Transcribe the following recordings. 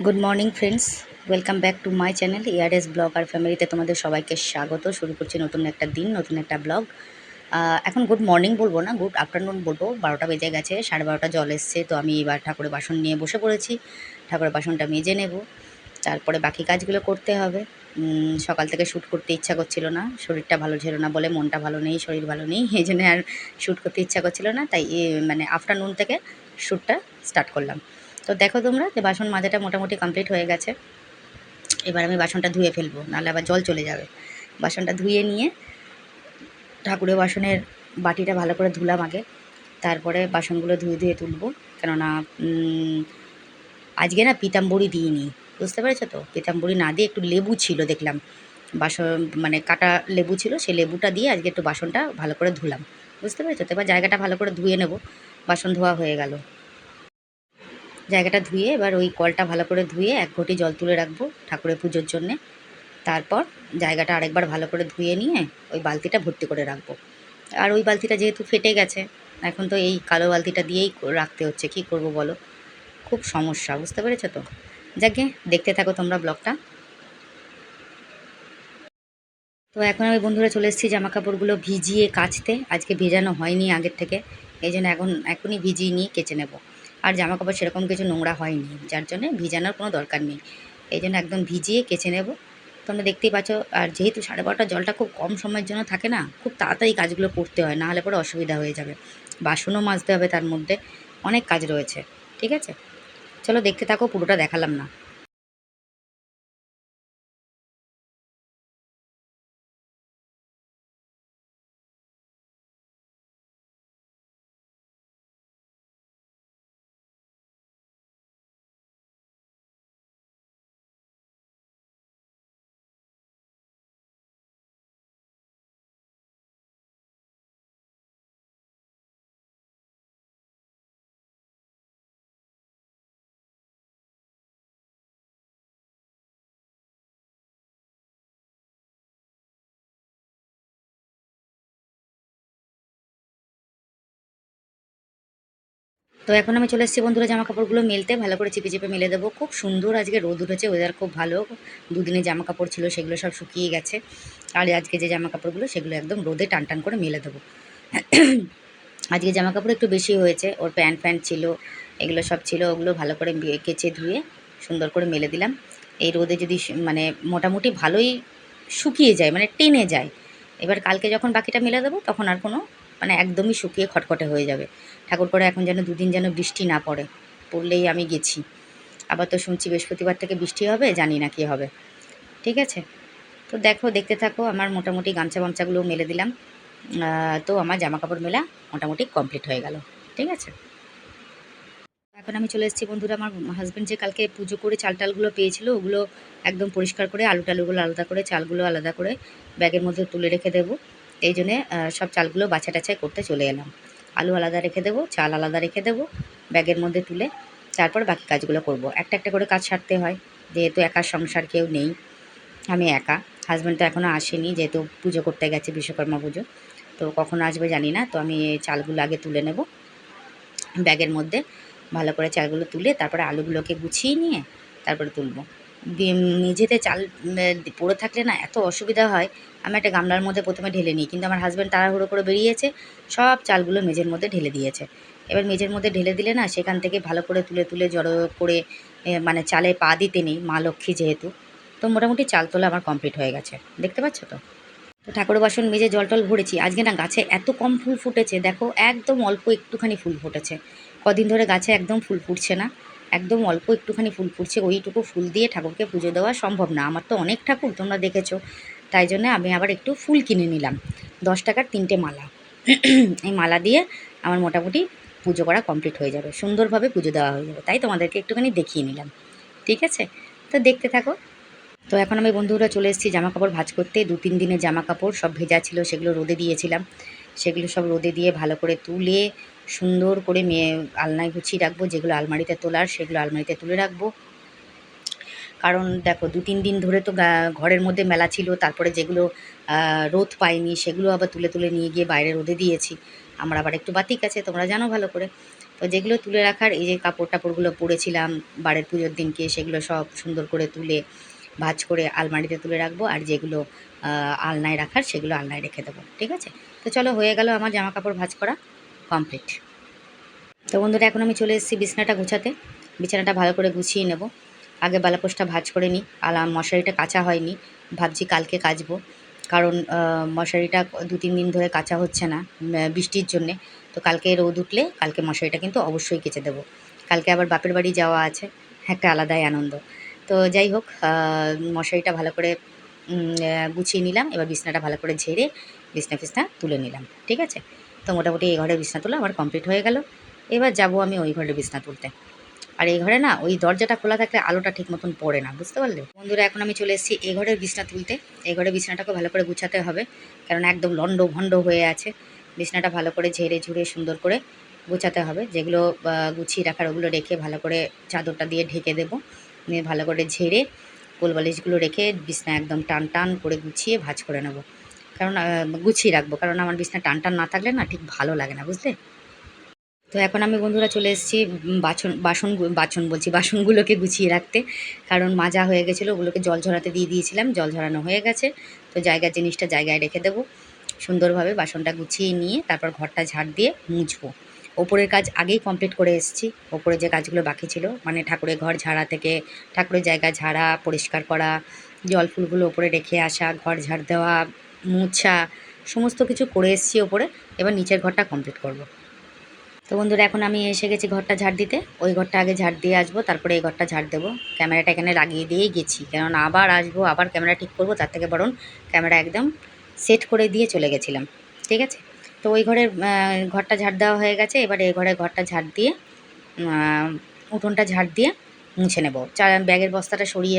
Good morning friends, welcome back to my channel ইয়ারএস blog আর ফ্যামিলিতে তোমাদের সবাইকে স্বাগত। শুরু করছি নতুন একটা দিন, নতুন একটা ব্লগ। এখন গুড মর্নিং বলবো না, গুড আফটারনুন বলবো। 12টা বেজে গেছে, 12:30 জল এসছে। তো আমি এবার ঠাকুরের বাসন নিয়ে বসে পড়েছি। ঠাকুরের বাসনটা মেজে নেব, তারপরে বাকি কাজগুলো করতে হবে। সকাল থেকে শ্যুট করতে ইচ্ছা করছিল না, শরীরটা ভালো ছিল না বলে, মনটা ভালো নেই, শরীর ভালো নেই, এই জন্য আর শ্যুট করতে ইচ্ছা করছিল না। তাই মানে আফটারনুন থেকে শ্যুটটা স্টার্ট করলাম। তো দেখো তোমরা যে বাসন মাজাটা মোটামুটি কমপ্লিট হয়ে গেছে। এবার আমি বাসনটা ধুয়ে ফেলবো, নাহলে আবার জল চলে যাবে। বাসনটা ধুয়ে নিয়ে ঠাকুরের বাসনের বাটিটা ভালো করে ধুলাম আগে, তারপরে বাসনগুলো ধুয়ে ধুয়ে তুলবো। কেননা আজকে না পিতাম্বরী দিইনি, বুঝতে পেরেছো তো। পিতাম্বরী না দিয়ে একটু লেবু ছিল দেখলাম, বাসন মানে কাটা লেবু ছিল, সেই লেবুটা দিয়ে আজকে একটু বাসনটা ভালো করে ধুলাম, বুঝতে পেরেছো তো। এবার জায়গাটা ভালো করে ধুয়ে নেব। বাসন ধোয়া হয়ে গেল, জায়গাটা ধুয়ে এবার ওই কলটা ভালো করে ধুয়ে এক ঘটি জল তুলে রাখবো ঠাকুরের পুজোর জন্যে। তারপর জায়গাটা আরেকবার ভালো করে ধুয়ে নিয়ে ওই বালতিটা ভর্তি করে রাখবো। আর ওই বালতিটা যেহেতু ফেটে গেছে, এখন তো এই কালো বালতিটা দিয়েই রাখতে হচ্ছে, কী করব বলো, খুব সমস্যা, বুঝতে পেরেছো তো। যাকে দেখতে থাকো তোমরা ব্লগটা। তো এখন আমি বন্ধুরা চলে এসেছি জামা কাপড়গুলো ভিজিয়ে কাচতে। আজকে ভেজানো হয়নি আগের থেকে, এই জন্য এখনই ভিজিয়ে নিয়ে কেচে নেব। আর জামা কাপড় সেরকম কিছু নোংরা হয়নি, যার জন্য ভিজানোর কোনো দরকার নেই। এই জন্য একদম ভিজিয়ে কেচে নেব। তোমরা দেখতেই পাচ্ছ। আর যেহেতু 12:30 জলটা খুব কম সময়ের জন্য থাকে না, খুব তাড়াতাড়ি কাজগুলো করতে হয়, নাহলে পরে অসুবিধা হয়ে যাবে। বাসনও মাজতে হবে, তার মধ্যে অনেক কাজ রয়েছে। ঠিক আছে, চলো দেখতে থাকো, পুরোটা দেখালাম না। তো এখন আমি চলে এসেছি বন্ধুরা জামা কাপড়গুলো মেলতে, ভালো করে চিপে চিপে মেলে দেবো। খুব সুন্দর আজকে রোদ উঠেছে, ওয়েদার খুব ভালো। দুদিনে জামা কাপড় ছিল, সেগুলো সব শুকিয়ে গেছে। আর আজকে যে জামা কাপড়গুলো সেগুলো একদম রোদে টান টান করে মেলে দেবো। আজকে জামা কাপড় একটু বেশি হয়েছে, ওর প্যান্ট ফ্যান্ট ছিল, এগুলো সব ছিল, ওগুলো ভালো করে কেচে ধুয়ে সুন্দর করে মেলে দিলাম। এই রোদে যদি মানে মোটামুটি ভালোই শুকিয়ে যায়, মানে টেনে যায়। এবার কালকে যখন বাকিটা মেলে দেবো তখন আর কোনো মানে একদমই শুকিয়ে খটখটে হয়ে যাবে। ঠাকুর করে এখন যেন দুদিন যেন বৃষ্টি না পড়ে, পড়লেই আমি গেছি। আবার তো শুনছি বৃহস্পতিবার থেকে বৃষ্টি হবে, জানি না কী হবে। ঠিক আছে, তো দেখো দেখতে থাকো। আমার মোটামুটি গামছা বামছাগুলো মেলে দিলাম। তো আমার জামা কাপড় মেলা মোটামুটি কমপ্লিট হয়ে গেল। ঠিক আছে, এখন আমি চলে এসেছি বন্ধুরা, আমার হাজব্যান্ড যে কালকে পুজো করে চাল টালগুলো পেয়েছিল, ওগুলো একদম পরিষ্কার করে আলু টালুগুলো আলাদা করে, চালগুলো আলাদা করে ব্যাগের মধ্যে তুলে রেখে দেবো। এই জন্যে সব চালগুলো বাছা টাছাই করতে চলে এলাম। আলু আলাদা রেখে দেবো, চাল আলাদা রেখে দেবো ব্যাগের মধ্যে তুলে। তারপর বাকি কাজগুলো করব। একটা একটা করে কাজ সারতে হয়, যেহেতু একা সংসার, কেউ নেই, আমি একা। হাজব্যান্ড তো এখনও আসেনি, যেহেতু পুজো করতে গেছে, বিশ্বকর্মা পুজো। তো কখন আসবে জানি না। তো আমি চালগুলো আগে তুলে নেব ব্যাগের মধ্যে। ভালো করে চালগুলো তুলে তারপরে আলুগুলোকে গুছিয়ে নিয়ে তারপরে তুলবো। মেঝেতে চাল পড়ে থাকলে না এত অসুবিধা হয়। আমি একটা গামলার মধ্যে প্রথমে ঢেলে নিই, কিন্তু আমার হাজব্যান্ড তাড়াহুড়ো করে বেরিয়েছে, সব চালগুলো মেঝের মধ্যে ঢেলে দিয়েছে। এবার মেঝের মধ্যে ঢেলে দিলে না, সেখান থেকে ভালো করে তুলে তুলে জড়ো করে মানে চালে পা দিতে নেই, মা লক্ষ্মী যেহেতু। তো মোটামুটি চাল তোলা আমার কমপ্লিট হয়ে গেছে, দেখতে পাচ্ছ তো। তো ঠাকুরের বাসন মেজে জল টল ভরেছি। আজকে না গাছে এত কম ফুল ফুটেছে, দেখো একদম অল্প একটুখানি ফুল ফুটেছে। কদিন ধরে গাছে একদম ফুল ফুটছে না, একদম অল্প একটুখানি ফুল ফুটছে। ওইটুকু ফুল দিয়ে ঠাকুরকে পুজো দেওয়া সম্ভব না, আমার তো অনেক ঠাকুর তোমরা দেখেছো। তাই জন্য আমি আবার একটু ফুল কিনে নিলাম, 10 টাকার 3টে মালা। এই মালা দিয়ে আমার মোটামুটি পুজো করা কমপ্লিট হয়ে যাবে, সুন্দরভাবে পুজো দেওয়া হয়ে যাবে। তাই তোমাদেরকে একটুখানি দেখিয়ে নিলাম। ঠিক আছে, তো দেখতে থাকো। তো এখন আমি বন্ধুরা চলে এসেছি জামা কাপড় ভাঁজ করতে। 2-3 দিনের জামা কাপড় সব ভেজা ছিল, সেগুলো রোদে দিয়েছিলাম। সেগুলো সব রোদে দিয়ে ভালো করে তুলে সুন্দর করে আলনায় গুছিয়ে রাখবো। যেগুলো আলমারিতে তোলার সেগুলো আলমারিতে তুলে রাখবো। কারণ দেখো 2-3 দিন ধরে তো ঘরের মধ্যে মেলা ছিল, তারপরে যেগুলো রোদ পাইনি সেগুলো আবার তুলে তুলে নিয়ে গিয়ে বাইরে রোদে দিয়েছি। আমার আবার একটু বাতিক আছে, তোমরা জানো ভালো করে। তো যেগুলো তুলে রাখার, এই যে কাপড় টাপড়গুলো পরেছিলাম বাড়ির পুজোর দিনকে, সেগুলো সব সুন্দর করে তুলে ভাঁজ করে আলমারিতে তুলে রাখবো, আর যেগুলো আলনায় রাখার সেগুলো আলনায় রেখে দেবো। ঠিক আছে, তো চলো হয়ে গেল আমার জামা কাপড় ভাঁজ করা কমপ্লিট। তো বন্ধুরা এখন আমি চলে এসেছি বিছানাটা গুছাতে। বিছানাটা ভালো করে গুছিয়ে নেব। আগে বেলাপোশটা ভাঁজ করে নিই, আর মশারিটা কাচা হয়নি, ভাবছি কালকে কাচবো। কারণ মশারিটা 2-3 দিন ধরে কাচা হচ্ছে না বৃষ্টির জন্যে। তো কালকে রোদ উঠলে কালকে মশারিটা কিন্তু অবশ্যই কেচে দেবো। কালকে আবার বাপের বাড়ি যাওয়া আছে, একটা আলাদাই আনন্দ। তো যাই হোক, মশারিটা ভালো করে গুছিয়ে নিলাম। এবার বিছানাটা ভালো করে ঝেড়ে বিছনা তুলে নিলাম। ঠিক আছে, তো মোটামুটি এই ঘরের বিছনা তোলা আমার কমপ্লিট হয়ে গেল। এবার যাব আমি ওই ঘরের বিছনা তুলতে। আর এই ঘরে না ওই দরজাটা খোলা থাকলে আলোটা ঠিক মতন পড়ে না, বুঝতে পারলে বন্ধুরা। এখন আমি চলে এসেছি এই ঘরের বিছনা তুলতে। এই ঘরের বিছনাটাকে ভালো করে গুছাতে হবে, কারণ একদম লন্ড ভন্ড হয়ে আছে। বিছনাটা ভালো করে ঝেড়ে ঝুড়ে সুন্দর করে গুছাতে হবে। যেগুলো গুছিয়ে রাখার ওগুলো রেখে ভালো করে চাদরটা দিয়ে ঢেকে দেবো, নিয়ে ভালো করে ঝেড়ে কোলবালিশগুলো রেখে বিছনা একদম টান টান করে গুছিয়ে ভাঁজ করে নেব। কারণ গুছিয়ে রাখবো, কারণ আমার বিছনা টান টান না থাকলে না ঠিক ভালো লাগে না, বুঝলে। তো এখন আমি বন্ধুরা চলে এসেছি বাসনগুলোকে গুছিয়ে রাখতে। কারণ মাজা হয়ে গেছিলো, ওগুলোকে জল ঝরাতে দিয়ে দিয়েছিলাম, জল ঝরানো হয়ে গেছে। তো জায়গার জিনিসটা জায়গায় রেখে দেবো। সুন্দরভাবে বাসনটা গুছিয়ে নিয়ে তারপর ঘরটা ঝাড় দিয়ে মুছবো। ওপরের কাজ আগেই কমপ্লিট করে এসেছি। ওপরে যে কাজগুলো বাকি ছিল, মানে ঠাকুরের ঘর ঝাড়া থেকে ঠাকুরের জায়গা ঝাড়া পরিষ্কার করা, জল ফুলগুলো ওপরে রেখে আসা, ঘর ঝাড় দেওয়া, মোছা, সমস্ত কিছু করে এসেছি ওপরে। এবার নিচের ঘরটা কমপ্লিট করব। তো বন্ধুরা এখন আমি এসে গেছি ঘরটা ঝাড় দিতে। ওই ঘরটা আগে ঝাড় দিয়ে আসবো, তারপরে এই ঘরটা ঝাড় দেবো। ক্যামেরাটা এখানে লাগিয়ে দিয়েই গেছি, কারণ আবার আসবো, আবার ক্যামেরা ঠিক করবো, তার থেকে বরং ক্যামেরা একদম সেট করে দিয়ে চলে গেছিলাম। ঠিক আছে, তো ওই ঘরের ঘরটা ঝাড় দেওয়া হয়ে গেছে। এবার এই ঘরের ঘরটা ঝাড় দিয়ে উঠোনটা ঝাড় দিয়ে মুছে নেব। ব্যাগের বস্তাটা সরিয়ে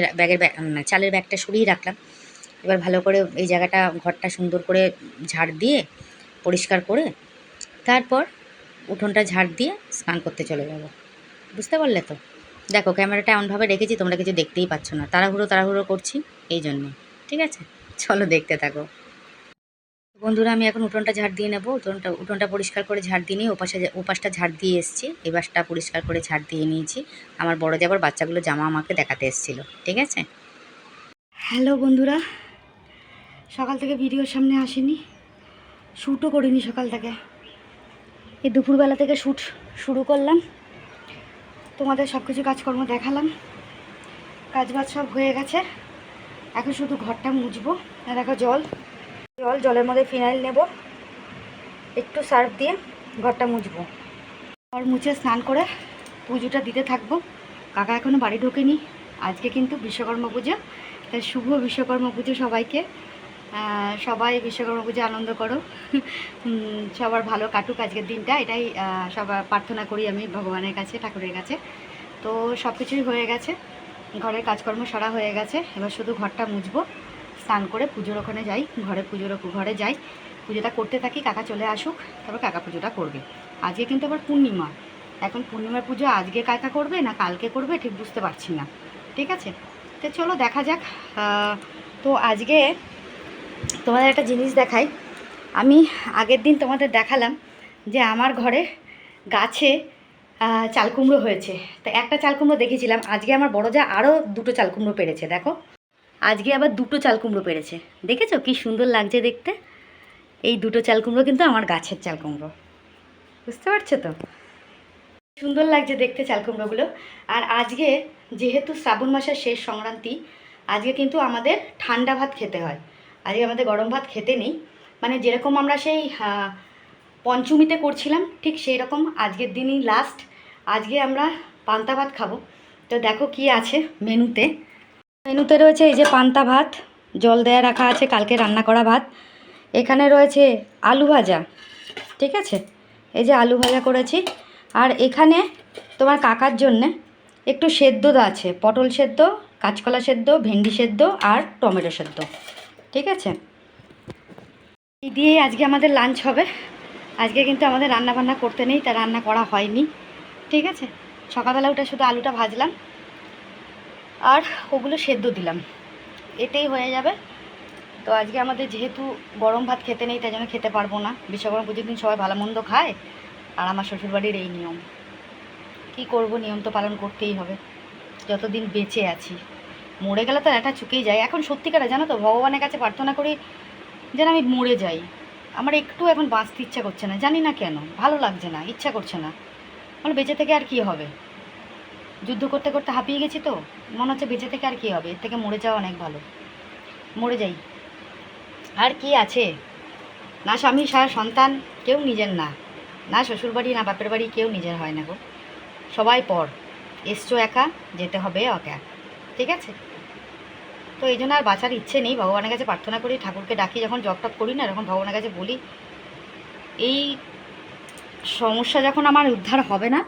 চালের ব্যাগটা সরিয়ে রাখলাম। এবার ভালো করে এই জায়গাটা ঘরটা সুন্দর করে ঝাড় দিয়ে পরিষ্কার করে তারপর উঠোনটা ঝাড় দিয়ে স্নান করতে চলে যাব, বুঝতে পারলে তো। দেখো ক্যামেরাটা এমনভাবে রেখেছি তোমরা কিছু দেখতেই পাচ্ছ না, তাড়াহুড়ো করছি এই জন্যে। ঠিক আছে, চলো দেখতে থাকো বন্ধুরা। আমি এখন উঠোনটা ঝাড় দিয়ে নেবো। উঠোনটা পরিষ্কার করে ঝাড় দিয়ে নিয়ে ওপাশটা ঝাড় দিয়ে এসেছি, এবারটা পরিষ্কার করে ঝাড় দিয়ে নিয়েছি। আমার বড় যাবার বাচ্চাগুলো জামা আমাকে দেখাতে এসেছিল। ঠিক আছে, হ্যালো বন্ধুরা, সকাল থেকে ভিডিওর সামনে আসিনি, শ্যুটও করিনি সকাল থেকে। এই দুপুরবেলা থেকে শ্যুট শুরু করলাম, তোমাদের সব কিছু কাজকর্ম দেখালাম। কাজবাজ সব হয়ে গেছে, এখন শুধু ঘরটা মুছবো। দেখো জলের মধ্যে ফিনাইল নেব, একটু সার্ফ দিয়ে ঘরটা মুছবো। ঘর মুছে স্নান করে পুজোটা দিতে থাকবো। কাকা এখনও বাড়ি ঢোকেনি। আজকে কিন্তু বিশ্বকর্মা পুজো, তাই শুভ বিশ্বকর্মা পুজো সবাইকে। সবাই বিশ্বকর্মা পুজো আনন্দ করো, সবার ভালো কাটুক আজকের দিনটা, এটাই সবার প্রার্থনা করি আমি ভগবানের কাছে, ঠাকুরের কাছে। তো সব কিছুই হয়ে গেছে, ঘরের কাজকর্ম সারা হয়ে গেছে। এবার শুধু ঘরটা মুছবো, স্নান করে পুজোর ওখানে যাই, ঘরে যাই, পুজোটা করতে থাকি। কাকা চলে আসুক, তারপর কাকা পুজোটা করবে। আজকে কিন্তু আবার পূর্ণিমা, এখন পূর্ণিমার পুজো আজকে কাকা করবে না কালকে করবে ঠিক বুঝতে পারছি না। ঠিক আছে, তো চলো দেখা যাক। তো আজকে তোমাদের একটা জিনিস দেখাই। আমি আগের দিন তোমাদের দেখালাম যে আমার ঘরে গাছে চালকুমড়ো হয়েছে। তো একটা চালকুমড়ো দেখেছিলাম, আজকে আমার বড় যা আরও 2টো চালকুমড়ো পেরেছে। দেখো আজকে আবার 2টো চালকুমড়ো পেরেছে, দেখেছো কি সুন্দর লাগছে দেখতে। এই 2টো চালকুমড়ো কিন্তু আমার গাছের চালকুমড়ো, বুঝতে পারছো তো, সুন্দর লাগছে দেখতে চালকুমড়োগুলো। আর আজকে যেহেতু শ্রাবণ মাসের শেষ সংক্রান্তি, আজকে কিন্তু আমাদের ঠান্ডা ভাত খেতে হয়। আজকে আমাদের গরম ভাত খেতে নেই, মানে যেরকম আমরা সেই পঞ্চমীতে করছিলাম ঠিক সেই রকম আজকের দিনই লাস্ট। আজকে আমরা পান্তা ভাত খাবো। তো দেখো কি আছে মেনুতে। মেনুতে রয়েছে এই যে পান্তা ভাত, জল দেয়া রাখা আছে, কালকে রান্না করা ভাত। এখানে রয়েছে আলু ভাজা, ঠিক আছে, এই যে আলু ভাজা করেছি। আর এখানে তোমার কাকার জন্যে একটু সেদ্ধ আছে, পটল সেদ্ধ, কাঁচকলা সেদ্ধ, ভেন্ডি সেদ্ধ আর টমেটো সেদ্ধ। ঠিক আছে, এই দিয়েই আজকে আমাদের লাঞ্চ হবে। আজকে কিন্তু আমাদের রান্না বান্না করতে নেই, তা রান্না করা হয়নি। ঠিক আছে, সকালবেলা উঠে শুধু আলুটা ভাজলাম আর ওগুলো সেদ্ধ দিলাম, এতেই হয়ে যাবে। তো আজকে আমাদের যেহেতু গরম ভাত খেতে নেই, তাই জন্য খেতে পারবো না। বিশ্বকর্মা পুজোর দিন সবাই ভালো মন্দ খায়, আর আমার শ্বশুরবাড়ির এই নিয়ম। কি করব, নিয়ম তো পালন করতেই হবে যতদিন বেঁচে আছি। মরে গেলে তো একটা চুকেই যায়। এখন সত্যিকারে জানো তো, ভগবানের কাছে প্রার্থনা করি যেন আমি মরে যাই। আমার একটু এখন বাঁচতে ইচ্ছা করছে না, জানি না কেন, ভালো লাগছে না, ইচ্ছা করছে না। মানে বেঁচে থেকে আর কি হবে, যুদ্ধ করতে করতে হাঁপিয়ে গেছি তো, মনে হচ্ছে বেঁচে থেকে আর কি হবে, এর থেকে মরে যাওয়া অনেক ভালো। মরে যাই, আর কি আছে। না স্বামী সারা সন্তান কেউ নিজের না, না শ্বশুরবাড়ি না বাপের বাড়ি কেউ নিজের হয় না গো, সবাই পর। এসছো একা, যেতে হবে একা, ঠিক আছে। তো এই জন্য আর বাঁচার ইচ্ছে নেই, ভগবানের কাছে প্রার্থনা করি, ঠাকুরকে ডাকি, যখন জপ টপ করি না তখন ভগবানের কাছে বলি এই সমস্যা যখন আমার উদ্ধার হবে না,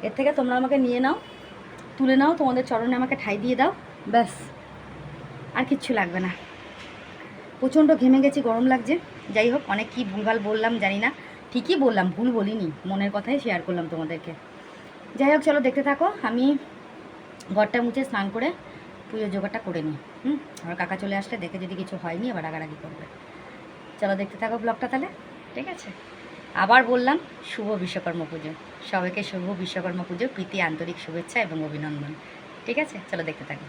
এর থেকে তোমরা আমাকে নিয়ে নাও, তুলে নাও, তোমাদের চরণে আমাকে ঠাঁই দিয়ে দাও, ব্যাস, আর কিচ্ছু লাগবে না। প্রচণ্ড ঘেমে গেছি, গরম লাগছে। যাই হোক, অনেক কি ভুলভাল বললাম জানি না, ঠিকই বললাম, ভুল বলিনি, মনের কথাই শেয়ার করলাম তোমাদেরকে। যাই হোক, চলো দেখতে থাকো, আমি ঘরটা মুছে স্নান করে পুজোর জোগাড়টা করে নিই। আমার কাকা চলে আসলে দেখে যদি কিছু হয়নি আবার রাগারাগি করবে। চলো দেখতে থাকো ব্লগটা তাহলে, ঠিক আছে। আবার বললাম, শুভ বিশ্বকর্মা পুজো, সবাইকে শুভ বিশ্বকর্মা পুজো, প্রীতি আন্তরিক শুভেচ্ছা এবং অভিনন্দন, ঠিক আছে। চলো দেখতে থাকো।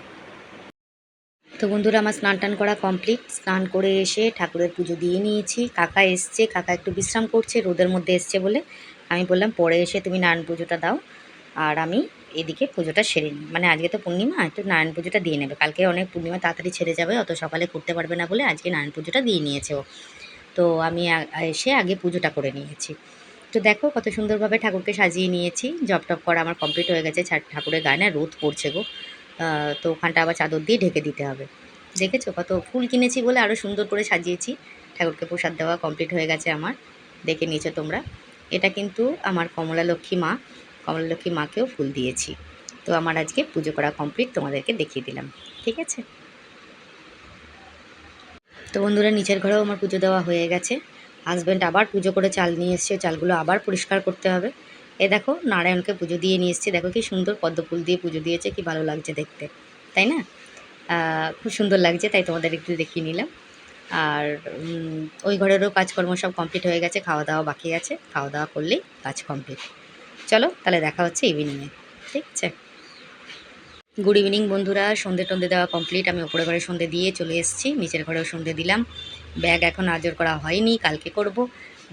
তো বন্ধুরা, আমার স্নান টান করা কমপ্লিট, স্নান করে এসে ঠাকুরের পুজো দিয়ে নিয়েছি। কাকা এসছে, কাকা একটু বিশ্রাম করছে, রোদের মধ্যে এসছে বলে আমি বললাম পরে এসে তুমি নারায়ণ পুজোটা দাও, আর আমি এদিকে পুজোটা সেরে নিই। মানে আজকে তো পূর্ণিমা, একটু নারায়ণ পুজোটা দিয়ে নেবে, কালকে অনেক পূর্ণিমা তাড়াতাড়ি ছেড়ে যাবে, অত সকালে করতে পারবে না বলে আজকে নারায়ণ পুজোটা দিয়ে নিয়েছে ও। তো আমি এসে আগে পুজোটা করে নিয়েছি। তো দেখো কত সুন্দরভাবে ঠাকুরকে সাজিয়ে নিয়েছি, জপ টপ করা আমার কমপ্লিট হয়ে গেছে। ঠাকুরের গায়ে না রোদ পড়ছে গো, তো ওখানটা আবার চাদর দিয়ে ঢেকে দিতে হবে। দেখেছো কত ফুল কিনেছি বলে আরও সুন্দর করে সাজিয়েছি। ঠাকুরকে প্রসাদ দেওয়া কমপ্লিট হয়ে গেছে আমার, দেখে নিয়েছো তোমরা। এটা কিন্তু আমার কমলা লক্ষ্মী মা, কমলা লক্ষ্মী মাকেও ফুল দিয়েছি। তো আমার আজকে পুজো করা কমপ্লিট, তোমাদেরকে দেখিয়ে দিলাম, ঠিক আছে। তো বন্ধুরা, নিচের ঘরেও আমার পুজো দেওয়া হয়ে গেছে। হাজব্যান্ড আবার পুজো করে চাল নিয়ে এসছে, চালগুলো আবার পরিষ্কার করতে হবে। এ দেখো, নারায়ণকে পুজো দিয়ে নিয়ে এসছে, দেখো কি সুন্দর পদ্ম ফুল দিয়ে পুজো দিয়েছে, কি ভালো লাগছে দেখতে, তাই না? খুব সুন্দর লাগছে, তাই তোমাদের একটু দেখিয়ে নিলাম। আর ওই ঘরেরও কাজকর্ম সব কমপ্লিট হয়ে গেছে, খাওয়া দাওয়া বাকি আছে, খাওয়া দাওয়া করলেই কাজ কমপ্লিট। চলো তাহলে দেখা হচ্ছে ইভিনিংয়ে, ঠিক আছে। গুড ইভিনিং বন্ধুরা, সন্ধে টন্ধে দেওয়া কমপ্লিট, আমি ওপরে ঘরে সন্ধে দিয়ে চলে এসেছি, নিচের ঘরেও সন্ধে দিলাম। ব্যাগ এখন আজর করা হয়নি, কালকে করব।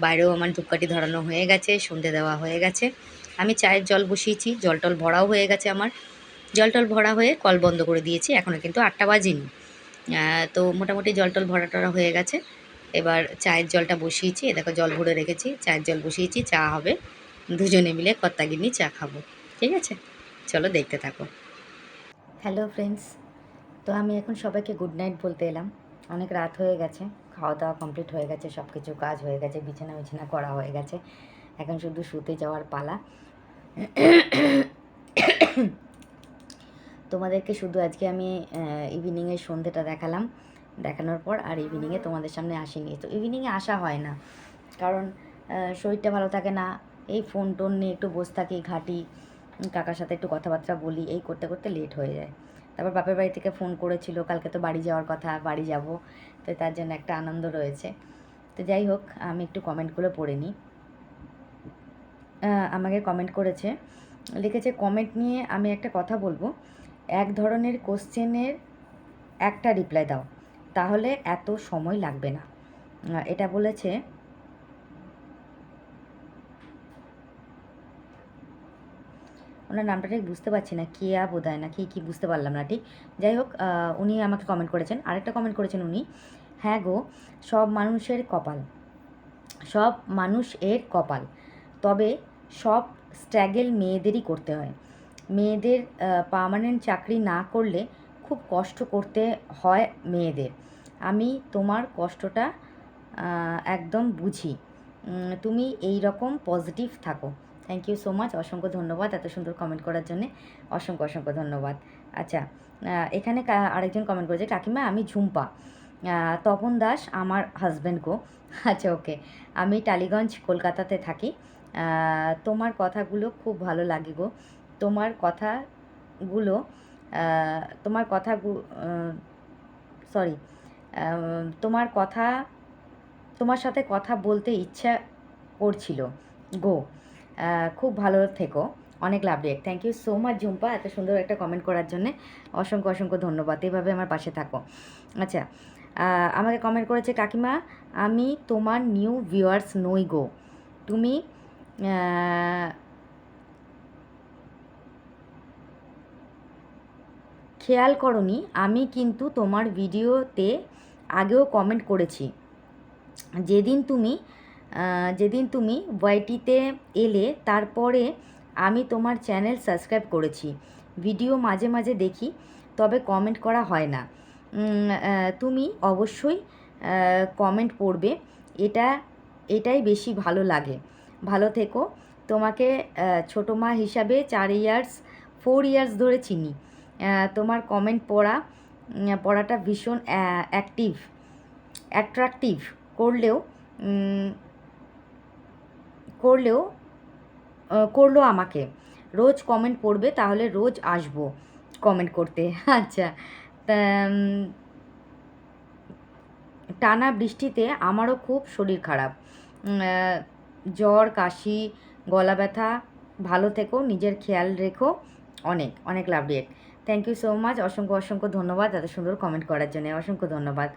বাইরেও আমার ধূপকাঠি ধরানো হয়ে গেছে, সন্ধে দেওয়া হয়ে গেছে। আমি চায়ের জল বসিয়েছি, জল টল ভরাও হয়ে গেছে আমার, জল টল ভরা হয়ে কল বন্ধ করে দিয়েছি, এখনও কিন্তু 8টা বাজেনি। তো মোটামুটি জল টল ভরা টরা হয়ে গেছে। এবার চায়ের জলটা বসিয়েছি, এ দেখো জল ভরে রেখেছি, চায়ের জল বসিয়েছি, চা হবে, দুজনে মিলে কর্তাগিন্নি চা খাবো, ঠিক আছে। চলো দেখতে থাকো। হ্যালো ফ্রেন্ডস, তো আমি এখন সবাইকে গুড নাইট বলতে এলাম। অনেক রাত হয়ে গেছে, খাওয়া দাওয়া কমপ্লিট হয়ে গেছে, সব কিছু কাজ হয়ে গেছে, বিছানা বিছানা করা হয়ে গেছে, এখন শুধু শুতে যাওয়ার পালা। তোমাদেরকে শুধু আজকে আমি ইভিনিংয়ের সন্ধ্যেটা দেখালাম, দেখানোর পর আর ইভিনিংয়ে তোমাদের সামনে আসিনি। তো ইভিনিংয়ে আসা হয় না, কারণ শরীরটা ভালো থাকে না, এই ফোন টোন নিয়ে একটু বসে থাকি, ঘাঁটি, কাকার সাথে একটু কথাবার্তা বলি, এই করতে করতে লেট হয়ে যায়। তারপর বাপের বাড়ি থেকে ফোন করেছিল, কালকে তো বাড়ি যাওয়ার কথা, বাড়ি যাব, তো তার জন্য একটা আনন্দ রয়েছে। তো যাই হোক, আমি একটু কমেন্টগুলো পড়ে নিই। আমাকে কমেন্ট করেছে, লিখেছে, কমেন্ট নিয়ে আমি একটা কথা বলবো, এক ধরনের কোশ্চেনের একটা রিপ্লাই দাও, তাহলে এত সময় লাগবে না। এটা বলেছে ওনার নামটা ঠিক বুঝতে পারছি না, কেয়া বোধহয় না কি বুঝতে পারলাম না ঠিক। যাই হোক, উনি আমাকে কমেন্ট করেছেন, আরেকটা কমেন্ট করেছেন উনি, হ্যাঁ গো, সব মানুষের কপাল, সব মানুষ এর কপাল, তবে সব স্ট্রাগল মেয়েদেরই করতে হয়, মেয়েদের পার্মানেন্ট চাকরি না করলে খুব কষ্ট করতে হয় মেয়েদের, আমি তোমার কষ্টটা একদম বুঝি, তুমি এই রকম পজিটিভ থাকো। থ্যাংক ইউ সো মাচ, অসংখ্য ধন্যবাদ এত সুন্দর কমেন্ট করার জন্যে, অসংখ্য অসংখ্য ধন্যবাদ। আচ্ছা, এখানে আরেকজন কমেন্ট করেছে, কাকিমা আমি ঝুম্পা, তপন দাস আমার হাজব্যান্ড গো। আচ্ছা ওকে, আমি টালিগঞ্জ কলকাতাতে থাকি, তোমার কথাগুলো খুব ভালো লাগে গো, তোমার কথাগুলো তোমার কথা সরি তোমার কথা তোমার সাথে কথা বলতে ইচ্ছা করছিল গো, খুব ভালো থেকো, অনেক love react. Thank you so much Jhumpa, এত সুন্দর একটা কমেন্ট করার জন্যে অসংখ্য অসংখ্য ধন্যবাদ। এভাবে আমার পাশে থাকো। আচ্ছা, আমাকে কমেন্ট করেছে কাকিমা, আমি তোমার নিউ ভিউয়ার্স নই গো, তুমি খেয়াল করনি, আমি কিন্তু তোমার ভিডিওতে আগেও কমেন্ট করেছি। যেদিন তুমি ওয়াইটিতে এলে তারপরে আমি তোমার চ্যানেল সাবস্ক্রাইব করেছি, ভিডিও মাঝে মাঝে দেখি, তবে কমেন্ট করা হয় না। তুমি অবশ্যই কমেন্ট পড়বে, এটাই বেশি ভালো লাগে। ভালো থেকো। তোমাকে ছোটো মা হিসাবে 4 ইয়ার্স ধরে চিনি। তোমার কমেন্ট পড়াটা ভীষণ অ্যাট্রাকটিভ করলেও করলেও করলো আমাকে। রোজ কমেন্ট পড়বে, তাহলে রোজ আসবো কমেন্ট করতে। আচ্ছা, টানা বৃষ্টিতে আমারও খুব শরীর খারাপ, জ্বর, কাশি, গলা ব্যথা। ভালো থেকো, নিজের খেয়াল রেখো। অনেক অনেক love react. Thank you so much, অসংখ্য অসংখ্য ধন্যবাদ এত সুন্দর কমেন্ট করার জন্য, অসংখ্য ধন্যবাদ।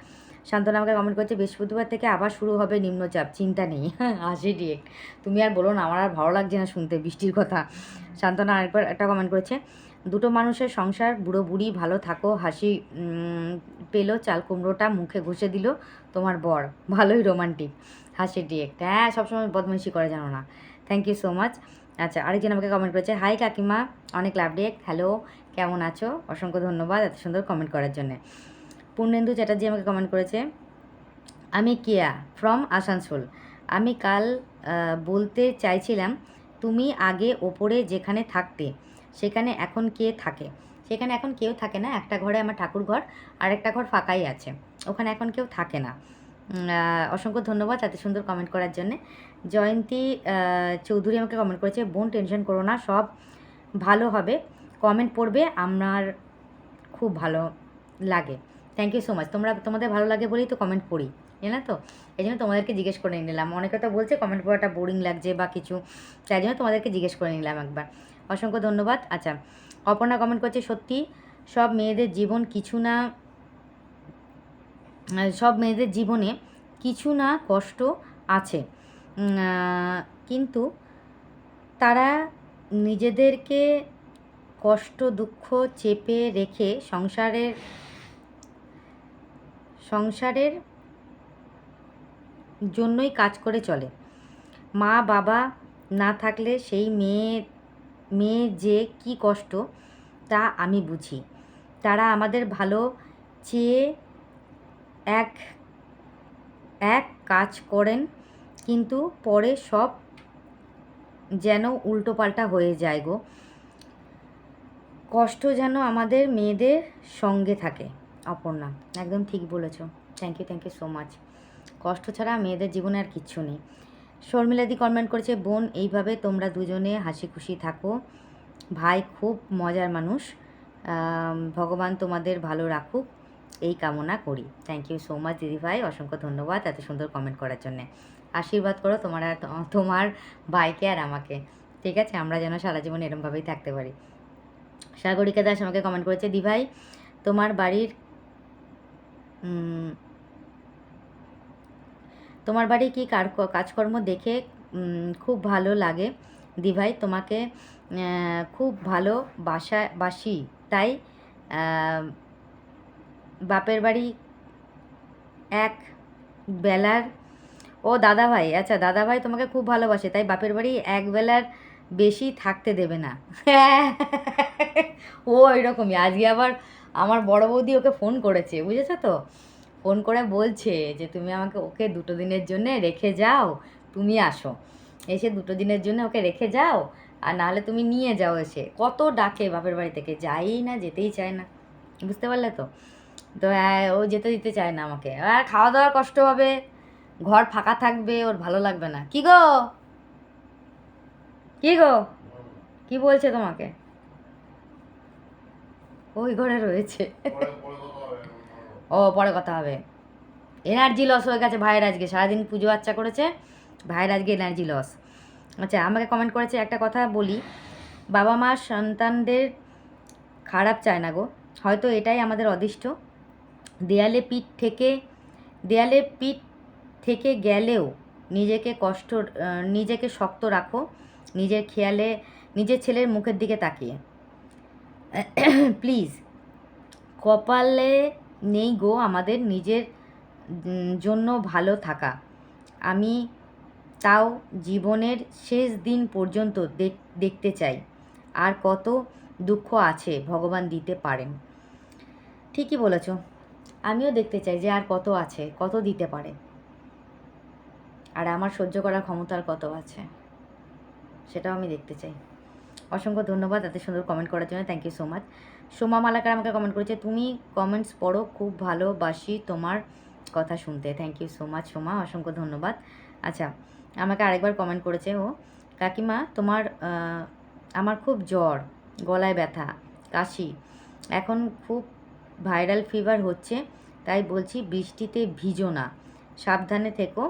শান্তনা আমাকে কমেন্ট করছে, বৃহস্পতিবার থেকে আবার শুরু হবে নিম্নচাপ, চিন্তা নেই। হাসি ডিরেক্ট। তুমি আর বলো না, আমার আর ভালো লাগছে না শুনতে বৃষ্টির কথা। শান্তনা আরেকবার একটা কমেন্ট করেছে, দুটো মানুষের সংসার, বুড়ো বুড়ি ভালো থাকো, হাসি পেলো, চাল কুমড়োটা মুখে ঘষে দিল তোমার বর, ভালোই রোমান্টিক। হাসি ডিরেক্ট। হ্যাঁ, সবসময় বদমাইশি করে, জানো না। Thank you so much. আচ্ছা, আরেকজন আমাকে কমেন্ট করেছে, হাই কাকিমা, অনেক লাভ ডিরেক্ট, হ্যালো, কেমন আছো? অসংখ্য ধন্যবাদ এত সুন্দর কমেন্ট করার জন্যে। পূর্ণেন্দু চ্যাটার্জি আমাকে কমেন্ট করেছে, আমি কেয়া ফ্রম আসানসোল। আমি কাল বলতে চাইছিলাম, তুমি আগে ওপরে যেখানে থাকতে সেখানে এখন কে থাকে? সেখানে এখন কেউ থাকে না, একটা ঘরে আমার ঠাকুর ঘর, আর একটা ঘর ফাঁকাই আছে, ওখানে এখন কেউ থাকে না। অসংখ্য ধন্যবাদ এত সুন্দর কমেন্ট করার জন্যে। জয়ন্তী চৌধুরী আমাকে কমেন্ট করেছে, বোন টেনশন করো না, সব ভালো হবে, কমেন্ট পড়বে, আমার খুব ভালো লাগে। Thank you so much. তোমাদের ভালো লাগে বলেই তো কমেন্ট পড়ি, জানো তো, এই জন্য তোমাদেরকে জিজ্ঞেস করে নিলাম। অনেকে তো বলছে কমেন্ট পড়াটা বোরিং লাগছে বা কিছু, তাই জন্য তোমাদেরকে জিজ্ঞেস করে নিলাম একবার। অসংখ্য ধন্যবাদ। আচ্ছা, অপর্ণা কমেন্ট করছে, সত্যি সব মেয়েদের জীবনে কিছু না কষ্ট আছে, কিন্তু তারা নিজেদেরকে কষ্ট দুঃখ চেপে রেখে সংসারের জন্যই কাজ করে চলে। মা বাবা না থাকলে সেই মেয়ে যে কী কষ্ট তা আমি বুঝি। তারা আমাদের ভালো চেয়ে এক কাজ করেন, কিন্তু পরে সব যেন উল্টোপাল্টা হয়ে যায় গো। কষ্ট যেন আমাদের মেয়েদের সঙ্গে থাকে। অপর্ণা, একদম ঠিক বলেছ। Thank you so much. কষ্ট ছাড়া মেয়েদের জীবনে আর কিচ্ছু নেই। শর্মিলাদি কমেন্ট করেছে, বোন এইভাবে তোমরা দুজনে হাসি খুশি থাকো, ভাই খুব মজার মানুষ, ভগবান তোমাদের ভালো রাখুক, এই কামনা করি। থ্যাংক ইউ সো মাচ দিদিভাই, অসংখ্য ধন্যবাদ এত সুন্দর কমেন্ট করার জন্যে। আশীর্বাদ করো তোমার ভাইকে আর আমাকে, ঠিক আছে? আমরা যেন সারা জীবন এরমভাবেই থাকতে পারি। সাগরিকা দাস আমাকে কমেন্ট করেছে, দিভাই তোমার বাড়ি কি কাজকর্ম দেখে খুব ভালো লাগে দিভাই, তোমাকে খুব বাসি, তাই বাপের বাড়ি এক বেলার, ও দাদাভাই, আচ্ছা দাদাভাই তোমাকে খুব ভালোবাসে, তাই বাপের বাড়ি এক বেলার বেশি থাকতে দেবে না। ও এরকমই। আজকে আবার আমার বড় বৌদি ওকে ফোন করেছে, বুঝেছো তো, ফোন করে বলছে যে তুমি ওকে 2 দিনের জন্য রেখে যাও, তুমি আসো, এসে 2 দিনের জন্য ওকে রেখে যাও, আর নাহলে তুমি নিয়ে যাও এসে। কত ডাকে বাপের বাড়ি থেকে, যাই না, যেতেই চায় না, বুঝতে পারলে তো। তো ও যেতে দিতে চায় না আমাকে, আর খাওয়া দাওয়ার কষ্ট হবে, ঘর ফাঁকা থাকবে, ওর ভালো লাগবে না। কি গো কি বলছে তোমাকে? ওই ঘরে রয়েছে। ও পরে কথা হবে। এনার্জি লস হয়ে গেছে ভাইয়ের আজকে, সারাদিন পুজো আচ্চা করেছে, ভাইয়ের আজকে এনার্জি লস। আচ্ছা, আমাকে কমেন্ট করেছে, একটা কথা বলি, বাবা মা সন্তানদের খারাপ চায় না গো, হয়তো এটাই আমাদের অদৃষ্ট। দেয়ালে পিঠ থেকে দেয়ালে পিঠ থেকে গেলেও নিজেকে শক্ত রাখো, নিজের ছেলের মুখের দিকে তাকিয়ে। প্লিজ, কপালে নেই গো আমাদের নিজের জন্য ভালো থাকা। আমি তাও জীবনের শেষ দিন পর্যন্ত দেখতে চাই আর কত দুঃখ আছে ভগবান দিতে পারেন। ঠিকই বলেছ, আমিও দেখতে চাই যে আর কত আছে, কত দিতে পারে, আর আমার সহ্য করার ক্ষমতা আর কত আছে, সেটাও আমি দেখতে চাই। অসংখ্য ধন্যবাদ এত সুন্দর কমেন্ট করার জন্য, thank you so much. Soma Malakar আমাকে কমেন্ট করেছে, তুমি কমেন্টস পড়ো, খুব ভালোবাসি তোমার কথা শুনতে। Thank you so much Soma, অসংখ্য ধন্যবাদ। আচ্ছা, আমাকে আরেকবার কমেন্ট করেছে ও, কাকিমা আমার খুব জ্বর, গলায় ব্যথা, কাশি, এখন খুব ভাইরাল ফিভার হচ্ছে, তাই বলছি বৃষ্টিতে ভিজো না, সাবধানে থেকো।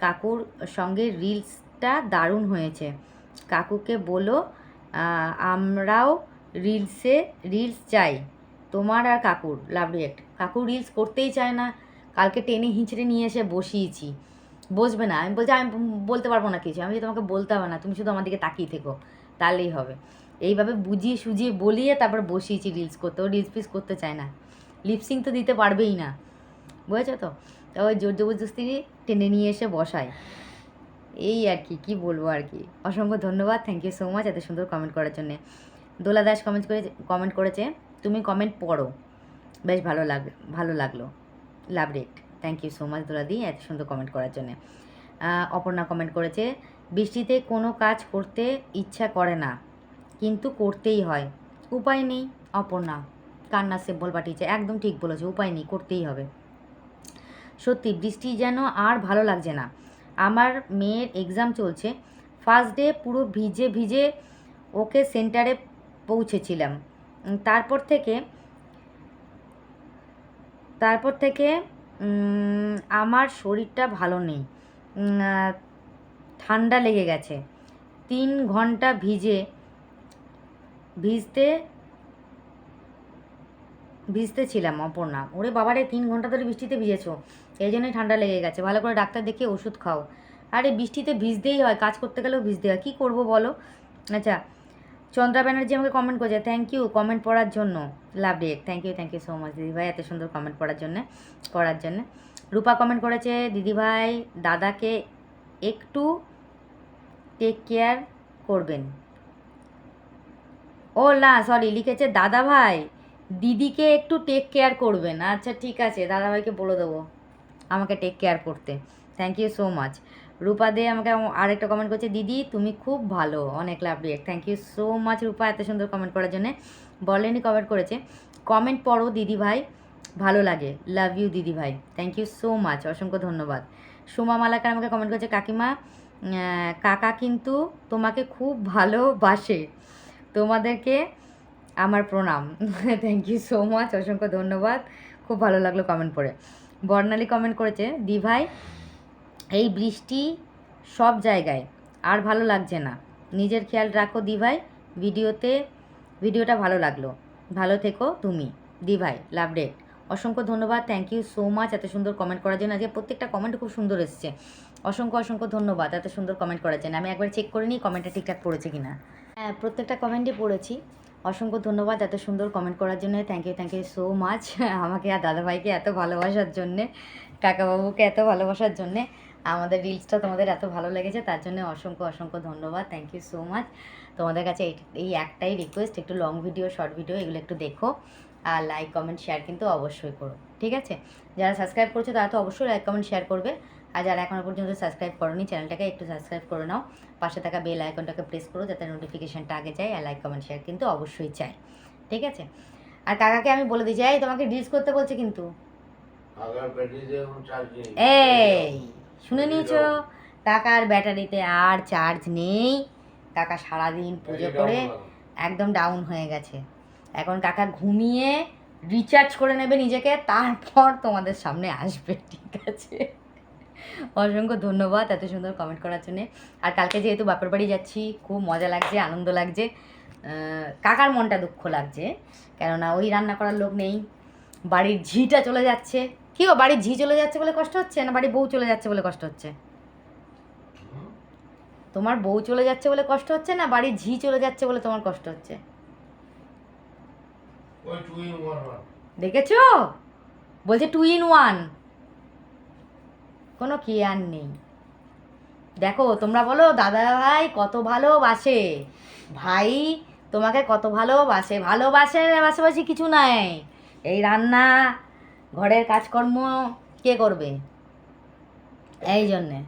কাকুর সঙ্গে রিলসটা দারুণ হয়েছে, কাকুকে বলো আমরাও রিলস চাই তোমার আর কাকুর। Love react. কাকু রিলস করতেই চায় না, কালকে টেনে হিঁচড়ে নিয়ে এসে বসিয়েছি, বসবে না। আমি বলছি আমি বলতে পারবো না কিছু, আমি তোমাকে বলতে হবে না, তুমি শুধু আমার দিকে তাকিয়ে থেকো, তাহলেই হবে। এইভাবে বুঝিয়ে সুজিয়ে বলিয়ে তারপর বসিয়েছি রিলস করতে। ও রিলস ফিলস করতে চায় না, লিপসিং তো দিতে পারবেই না, বুঝেছো তো? তা ওই জোর জবরদস্তি টেনে নিয়ে এসে বসায়, এই আর কি, কী বলবো আর কি। অসংখ্য ধন্যবাদ, থ্যাংক ইউ সো মাচ এত সুন্দর কমেন্ট করার জন্যে। দোলা দাস কমেন্ট করেছে, তুমি কমেন্ট পড়ো, বেশ ভালো লাগলো। Love rate, thank you so much Dola di এত সুন্দর কমেন্ট করার জন্যে। অপর্ণা কমেন্ট করেছে, বৃষ্টিতে কোনো কাজ করতে ইচ্ছা করে না কিন্তু করতেই হয়, উপায় নেই। অপর্ণা কান্না সিম্বল পাঠিয়েছে, একদম ঠিক বলেছে, উপায় নেই, করতেই হবে। সত্যি বৃষ্টি যেন আর ভালো লাগছে না। আমার মেয়ের এক্সাম চলছে, ফার্স্ট ডে পুরো ভিজে ভিজে ওকে সেন্টারে পৌঁছেছিলাম, তারপর থেকে আমার শরীরটা ভালো নেই, ঠান্ডা লেগে গেছে, 3 ঘন্টা ভিজতে ছিলাম। অপর্ণা, ওরে বাবারে 3 ঘন্টা ধরে বৃষ্টিতে ভিজেছো, এই জন্যই ঠান্ডা লেগে গেছে, ভালো করে ডাক্তার দেখিয়ে ওষুধ খাও। আরে বৃষ্টিতে ভিজতেই হয়, কাজ করতে গেলেও ভিজতে হয়, কী করবো বলো। আচ্ছা, চন্দ্রা ব্যানার্জি আমাকে কমেন্ট করেছে, থ্যাংক ইউ কমেন্ট পড়ার জন্য। লাভ ইট, থ্যাংক ইউ সো মাচ দিদিভাই এত সুন্দর কমেন্ট পড়ার জন্য। রূপা কমেন্ট করেছে, দিদিভাই দাদাকে একটু টেক কেয়ার করবেন। ও না, সরি, লিখেছে দাদা ভাই দিদিকে একটু টেক কেয়ার করবেন। আচ্ছা ঠিক আছে, দাদাভাইকে বলে দেবো আমাকে টেক কেয়ার করতে। Thank you so much. Rupa De আমাকে আরেকটা কমেন্ট করছে, দিদি তুমি খুব ভালো, অনেক love react. Thank you so much Rupa এত সুন্দর কমেন্ট করার জন্যে। বলেনি কমেন্ট করেছে, কমেন্ট পড়ো দিদি ভাই, ভালো লাগে, লাভ ইউ দিদি ভাই, থ্যাংক ইউ সো মাচ, অসংখ্য ধন্যবাদ। সুমা মালাকার আমাকে কমেন্ট করেছে, কাকিমা কাকা কিন্তু তোমাকে খুব ভালোবাসে, তোমাদেরকে আমার প্রণাম। থ্যাংক ইউ সো মাচ, অসংখ্য ধন্যবাদ, খুব ভালো লাগলো কমেন্ট পড়ে। বর্ণালী কমেন্ট করেছে, দি ভাই এই বৃষ্টি সব জায়গায় আর ভালো লাগছে না, নিজের খেয়াল রাখো দি ভাই, ভিডিওটা ভালো লাগলো, ভালো থেকো তুমি দি ভাই, লাভ রেট। অসংখ্য ধন্যবাদ, থ্যাংক ইউ সো মাচ এত সুন্দর কমেন্ট করার জন্য। আজকে প্রত্যেকটা কমেন্ট খুব সুন্দর এসছে, অসংখ্য ধন্যবাদ এত সুন্দর কমেন্ট করার জন্য। আমি একবার চেক করে নিই কমেন্টটা ঠিকঠাক পড়েছে কিনা। হ্যাঁ, প্রত্যেকটা কমেন্টই পড়েছি। অসংখ্য ধন্যবাদ এত সুন্দর কমেন্ট করার জন্য, থ্যাংক ইউ সো মাচ আমাকে আর দাদাভাইকে এত ভালোবাসার জন্যে, কাকাবাবুকে এত ভালোবাসার জন্যে, আমাদের রিলসটা তোমাদের এত ভালো লেগেছে তার জন্য অসংখ্য ধন্যবাদ, থ্যাংক ইউ সো মাচ। তোমাদের কাছে এই একটাই রিকোয়েস্ট, একটু লং ভিডিও, শর্ট ভিডিও এগুলো একটু দেখো, আর লাইক কমেন্ট শেয়ার কিন্তু অবশ্যই করো, ঠিক আছে? যারা সাবস্ক্রাইব করছো তারা তো অবশ্যই লাইক কমেন্ট শেয়ার করবে, আর যারা এখনও পর্যন্ত সাবস্ক্রাইব করোনি চ্যানেলটাকে একটু সাবস্ক্রাইব করে নাও, পাশে থাকা বেল আইকনটাকে প্রেস করো যাতে নোটিফিকেশানটা আগে যায়, আর লাইক কমেন্ট শেয়ার কিন্তু অবশ্যই চাই, ঠিক আছে? আর কাকাকে আমি বলে দিই, এই তোমাকে রিলস করতে বলছে কিন্তু, এই শুনে নিয়েছো, কাকার ব্যাটারিতে আর চার্জ নেই, কাকা সারাদিন পুজো করে একদম ডাউন হয়ে গেছে, এখন কাকা ঘুমিয়ে রিচার্জ করে নেবে নিজেকে, তারপর তোমাদের সামনে আসবে, ঠিক আছে? অসংখ্য ধন্যবাদ এত সুন্দর কমেন্ট করার জন্যে। আর কালকে যেহেতু বাপের বাড়ি যাচ্ছি, খুব মজা লাগছে, আনন্দ লাগছে, কাকার মনটা দুঃখ লাগছে, কেননা ওই রান্না করার লোক নেই, বাড়ির ঝিটা চলে যাচ্ছে। কি গো, বাড়ির ঝি চলে যাচ্ছে বলে কষ্ট হচ্ছে, না বাড়ির বউ চলে যাচ্ছে বলে কষ্ট হচ্ছে? তোমার বউ চলে যাচ্ছে বলে কষ্ট হচ্ছে, না বাড়ির ঝি চলে যাচ্ছে বলে তোমার কষ্ট হচ্ছে? দেখেছো, বলছে 2 in 1, কোনো কেয়ার নেই। দেখো তোমরা বলো দাদা ভাই কত ভালোবাসে, ভাই তোমাকে কত ভালোবাসে, ভালোবাসে বাসাবাসি কিছু নাই, এই রান্না ঘরের কাজকর্ম কে করবে? এই জন্যে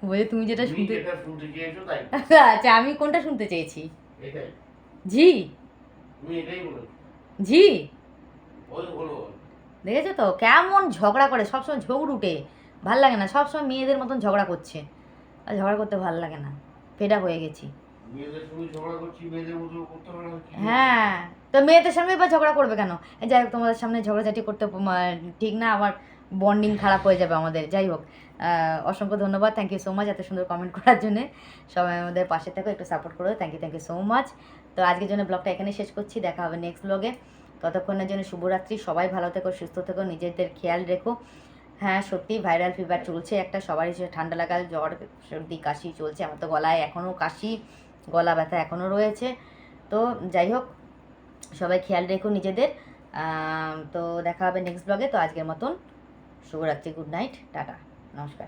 বলে তুমি যেটা শুনতে, আচ্ছা আমি কোনটা শুনতে চেয়েছি? ঝি, ঝি দেখেছো তো কেমন ঝগড়া করে, সবসময় ঝগড়ুটে, ভাল লাগে না, সবসময় মেয়েদের মতন ঝগড়া করছে, আর ঝগড়া করতে ভাল লাগে না, ফেড আপ হয়ে গেছি। হ্যাঁ, তো মেয়েদের সামনে বা ঝগড়া করবে কেন? যাই হোক, তোমাদের সামনে ঝগড়াঝাটি করতে ঠিক না, আমার বন্ডিং খারাপ হয়ে যাবে আমাদের। যাই হোক, অসংখ্য ধন্যবাদ, থ্যাংক ইউ সো মাচ এত সুন্দর কমেন্ট করার জন্য। সবাই আমাদের পাশে থাকো, একটু সাপোর্ট করো, থ্যাংক ইউ সো মাচ। তো আজকের জন্য ব্লগটা এখানে শেষ করছি, দেখা হবে নেক্সট ব্লগে। ততক্ষণের জন্য শুভরাত্রি, সবাই ভালো থেকো, সুস্থ থেকো, নিজেদের খেয়াল রেখো। হ্যাঁ সত্যি ভাইরাল ফিভার চলছে একটা, সবারই ঠান্ডা লাগা, জ্বর, সর্দি, কাশি চলছে, আমার তো গলায় এখনও কাশি, গলা ব্যথা এখনও রয়েছে। তো যাই হোক, সবাই খেয়াল রেখো নিজেদের। তো দেখা হবে নেক্সট ব্লগে। তো আজকের মতন শুভরাত্রি, গুড নাইট, টাটা, নমস্কার।